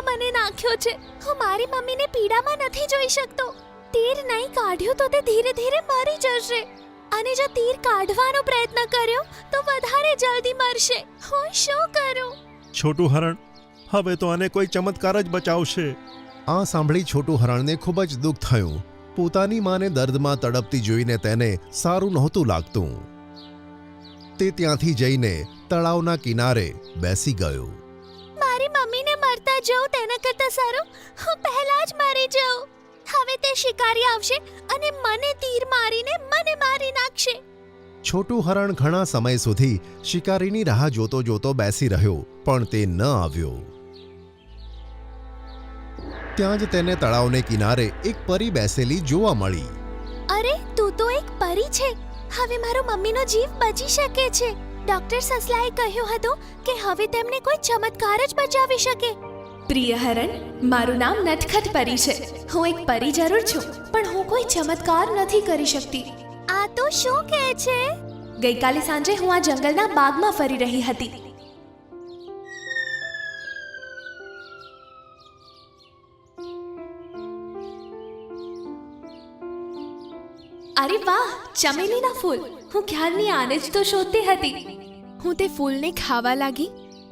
તીરમાં મને નાખ્યો છે. હું મારી મમ્મીને પીડામાં નથી જોઈ શકતો. તીર નહીં કાઢ્યું તો તે ધીરે ધીરે મરી જશે, અને જો તીર કાઢવાનો પ્રયત્ન કર્યો તો વધારે જલ્દી મરશે. હું શું કરું? છોટું હરણ, હવે તો આને કોઈ ચમત્કાર જ બચાવશે. આ સાંભળી છોટું હરણને ખૂબ જ દુઃખ થયું. પોતાની માને દર્દમાં તડપતી જોઈને તેને સારું નહોતું લાગતું. તે ત્યાંથી જઈને તળાવના કિનારે બેસી ગયો. મારી મમ્મીને મરતા જોઉં તેના કરતાં સારું હું પહેલા જ મરી જાઉં. હવે તે શિકારી આવશે અને મને તીર મારીને મને મારી નાખશે. છોટું હરણ ઘણા સમય સુધી શિકારીની રાહ જોતો જોતો બેસી રહ્યો, પણ તે ન આવ્યો. ત્યાં જ તેને તળાવને કિનારે એક પરી બેસેલી જોવા મળી. અરે, તું તો એક પરી છે. હવે મારો મમ્મીનો જીવ બચી શકે છે. ડોક્ટર સસલાએ કહ્યું હતું કે હવે તેમને કોઈ ચમત્કાર જ બચાવી શકે. પ્રિય હરણ, મારું નામ નટખટ પરી છે. હું એક પરી જરૂર છું, પણ હું કોઈ ચમત્કાર નથી કરી શકતી. આ તો શું કહે છે? ગઈકાલે સાંજે હું આ જંગલના બાગમાં ફરી રહી હતી. અરે વાહ, ચમેલીના ફૂલ! હું ક્યારની આને જ તો શોધતી હતી. હું તે ફૂલને ખાવા લાગી